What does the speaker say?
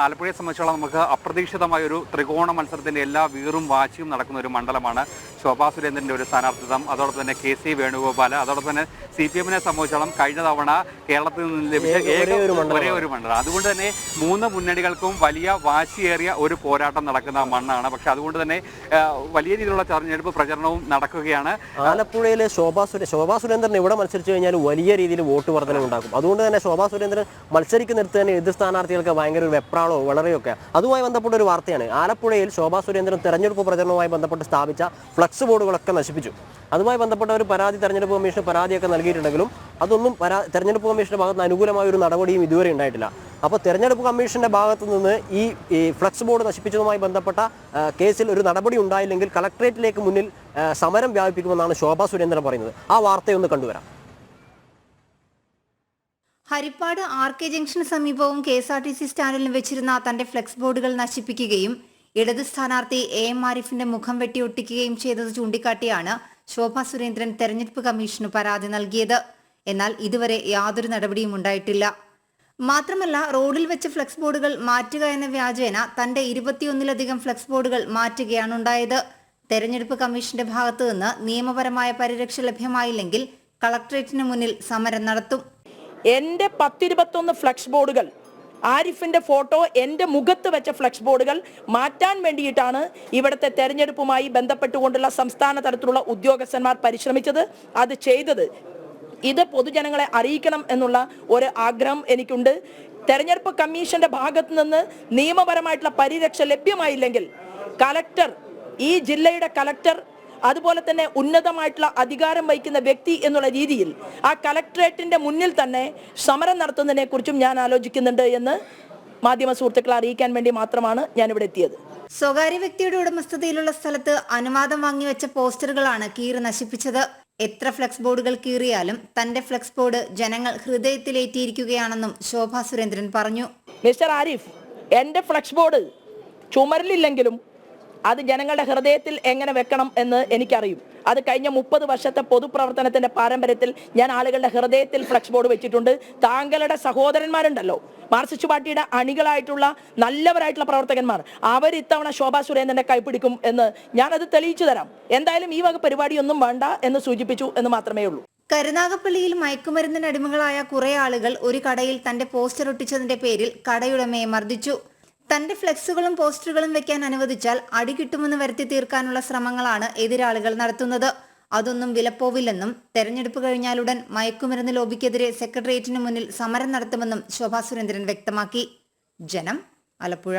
ആലപ്പുഴയെ സംബന്ധിച്ചോളം നമുക്ക് അപ്രതീക്ഷിതമായ ഒരു ത്രികോണ മത്സരത്തിന്റെ എല്ലാ വീറും വാശിയും നടക്കുന്ന ഒരു മണ്ഡലമാണ് ശോഭാ സുരേന്ദ്രന്റെ ഒരു സ്ഥാനാർത്ഥിത്വം. അതോടൊപ്പം തന്നെ കെ സി വേണുഗോപാൽ, അതോടൊപ്പം തന്നെ CPM-നെ സംബന്ധിച്ചോളം കഴിഞ്ഞ തവണ കേരളത്തിൽ നിന്ന് ലഭിച്ച ഒരേ ഒരു മണ്ഡലം. അതുകൊണ്ട് തന്നെ മൂന്ന് മുന്നണികൾക്കും വലിയ വാശിയേറിയ ഒരു പോരാട്ടം നടക്കുന്ന മണ്ണാണ്. പക്ഷെ അതുകൊണ്ട് തന്നെ വലിയ രീതിയിലുള്ള തെരഞ്ഞെടുപ്പ് പ്രചരണവും നടക്കുകയാണ്. ആലപ്പുഴയിലെ ശോഭാ സുരേന്ദ്രൻ ഇവിടെ മത്സരിച്ചു കഴിഞ്ഞാൽ വലിയ രീതിയിൽ വോട്ട് വർധന ഉണ്ടാക്കും. അതുകൊണ്ട് തന്നെ ശോഭാ സുരേന്ദ്രൻ മത്സരിക്കുന്നിടത്ത് തന്നെ എതിർ സ്ഥാനാർത്ഥികൾക്ക് ഭയങ്കര ഒരു വെപ്രാളോ വളരെയൊക്കെ. അതുമായി ബന്ധപ്പെട്ട ഒരു വാർത്തയാണ്. ആലപ്പുഴയിൽ ശോഭാ സുരേന്ദ്രൻ തെരഞ്ഞെടുപ്പ് പ്രചരണവുമായി ബന്ധപ്പെട്ട് സ്ഥാപിച്ച ഫ്ലക്സ് ബോർഡുകളൊക്കെ നശിപ്പിച്ചു. അതുമായി ബന്ധപ്പെട്ട ഒരു പരാതി തെരഞ്ഞെടുപ്പ് കമ്മീഷന് പരാതിയൊക്കെ നൽകിയിട്ടുണ്ടെങ്കിലും അതൊന്നും തെരഞ്ഞെടുപ്പ് കമ്മീഷന്റെ ഭാഗത്ത് അനുകൂലമായ ഒരു നടപടിയും ഇതുവരെ ഉണ്ടായിട്ടില്ല. അപ്പോൾ തെരഞ്ഞെടുപ്പ് കമ്മീഷന്റെ ഭാഗത്തു നിന്ന് ഈ ഫ്ലക്സ് ബോർഡ് നശിപ്പിച്ചതുമായി ബന്ധപ്പെട്ട കേസിൽ ഒരു നടപടി ഉണ്ടായില്ലെങ്കിൽ കളക്ടറേറ്റിലേക്ക് മുന്നിൽ സമരം വ്യാപിപ്പിക്കുമെന്നാണ് ശോഭാ സുരേന്ദ്രൻ പറയുന്നത്. ആ വാർത്തയൊന്ന് കണ്ടുവരാം. ഹരിപ്പാട് RK ജംഗ്ഷന് സമീപവും KSRTC സ്റ്റാൻഡിലും വെച്ചിരുന്ന തന്റെ ഫ്ലെക്സ് ബോർഡുകൾ നശിപ്പിക്കുകയും ഇടത് സ്ഥാനാർത്ഥി AM ആരിഫിന്റെ മുഖം വെട്ടിയൊട്ടിക്കുകയും ചെയ്തത് ചൂണ്ടിക്കാട്ടിയാണ് ശോഭാ സുരേന്ദ്രൻ തെരഞ്ഞെടുപ്പ് കമ്മീഷന് പരാതി നൽകിയത്. എന്നാൽ ഇതുവരെ യാതൊരു നടപടിയും ഉണ്ടായിട്ടില്ല. മാത്രമല്ല, റോഡിൽ വെച്ച് ഫ്ലെക്സ് ബോർഡുകൾ മാറ്റുക എന്ന വ്യാജേന തന്റെ 21-ലധികം ഫ്ലെക്സ് ബോർഡുകൾ മാറ്റുകയാണുണ്ടായത്. തെരഞ്ഞെടുപ്പ് കമ്മീഷന്റെ ഭാഗത്തു നിന്ന് നിയമപരമായ പരിരക്ഷ ലഭ്യമായില്ലെങ്കിൽ കളക്ടറേറ്റിന് മുന്നിൽ സമരം നടത്തും. എൻ്റെ 10-21 ഫ്ലക്സ് ബോർഡുകൾ, ആരിഫിന്റെ ഫോട്ടോ എൻ്റെ മുഖത്ത് വെച്ച ഫ്ലക്സ് ബോർഡുകൾ മാറ്റാൻ വേണ്ടിയിട്ടാണ് ഇവിടുത്തെ തെരഞ്ഞെടുപ്പുമായി ബന്ധപ്പെട്ടുകൊണ്ടുള്ള സംസ്ഥാന തലത്തിലുള്ള ഉദ്യോഗസ്ഥന്മാർ പരിശ്രമിച്ചത്. അത് ചെയ്തത് ഇത് പൊതുജനങ്ങളെ അറിയിക്കണം എന്നുള്ള ഒരു ആഗ്രഹം എനിക്കുണ്ട്. തെരഞ്ഞെടുപ്പ് കമ്മീഷന്റെ ഭാഗത്തു നിന്ന് നിയമപരമായിട്ടുള്ള പരിരക്ഷ ലഭ്യമായില്ലെങ്കിൽ കളക്ടർ, ഈ ജില്ലയുടെ കളക്ടർ, അതുപോലെ തന്നെ ഉന്നതമായിട്ടുള്ള അധികാരം വഹിക്കുന്ന വ്യക്തി എന്നുള്ള രീതിയിൽ ആ കളക്ടറേറ്റിന്റെ മുന്നിൽ തന്നെ സമരം നടത്തുന്നതിനെ കുറിച്ചും ഞാൻ ആലോചിക്കുന്നുണ്ട് എന്ന് മാധ്യമ സുഹൃത്തുക്കളെ അറിയിക്കാൻ വേണ്ടി മാത്രമാണ് ഞാൻ ഇവിടെ എത്തിയത്. സ്വകാര്യ വ്യക്തിയുടെ ഉടമസ്ഥതയിലുള്ള സ്ഥലത്ത് അനുവാദം വാങ്ങിവെച്ച പോസ്റ്ററുകളാണ് കീറി നശിപ്പിച്ചത്. എത്ര ഫ്ലെക്സ് ബോർഡുകൾ കീറിയാലും തന്റെ ഫ്ലെക്സ് ബോർഡ് ജനങ്ങൾ ഹൃദയത്തിലേറ്റിയിരിക്കുകയാണെന്നും ശോഭാ സുരേന്ദ്രൻ പറഞ്ഞു. മിസ്റ്റർ ആരിഫ്, എന്റെ ഫ്ലെക്സ് ബോർഡ് ചുമരിലില്ലെങ്കിലും അത് ജനങ്ങളുടെ ഹൃദയത്തിൽ എങ്ങനെ വെക്കണം എന്ന് എനിക്കറിയും. അത് കഴിഞ്ഞ 30 വർഷത്തെ പൊതുപ്രവർത്തനത്തിന്റെ പാരമ്പര്യത്തിൽ ഞാൻ ആളുകളുടെ ഹൃദയത്തിൽ ഫ്ലെക്സ് ബോർഡ് വെച്ചിട്ടുണ്ട്. താങ്കളുടെ സഹോദരന്മാരുണ്ടല്ലോ, മാർക്സിസ്റ്റ് പാർട്ടിയുടെ അണികളായിട്ടുള്ള നല്ലവരായിട്ടുള്ള പ്രവർത്തകന്മാർ, അവർ ഇത്തവണ ശോഭാ സുരേന്ദ്രനെ കൈപ്പിടിക്കും എന്ന് ഞാനത് തെളിയിച്ചു തരാം. എന്തായാലും ഈ വക പരിപാടിയൊന്നും വേണ്ട എന്ന് സൂചിപ്പിച്ചു എന്ന് മാത്രമേ ഉള്ളൂ. കരുനാഗപ്പള്ളിയിൽ മയക്കുമരുന്നിന് അടിമകളായ കുറെ ആളുകൾ ഒരു കടയിൽ തന്റെ പോസ്റ്റർ ഒട്ടിച്ചതിന്റെ പേരിൽ കടയുടമയെ മർദ്ദിച്ചു. തന്റെ ഫ്ലെക്സുകളും പോസ്റ്ററുകളും വെക്കാൻ അനുവദിച്ചാൽ അടി കിട്ടുമെന്ന് വരുത്തി തീർക്കാനുള്ള ശ്രമങ്ങളാണ് എതിരാളികൾ നടത്തുന്നത്. അതൊന്നും വിലപ്പോവില്ലെന്നും തെരഞ്ഞെടുപ്പ് കഴിഞ്ഞാലുടൻ മയക്കുമരുന്ന് ലോബിക്കെതിരെ സെക്രട്ടേറിയറ്റിന് മുന്നിൽ സമരം നടത്തുമെന്നും ശോഭാ സുരേന്ദ്രൻ വ്യക്തമാക്കി. ജനം, ആലപ്പുഴ.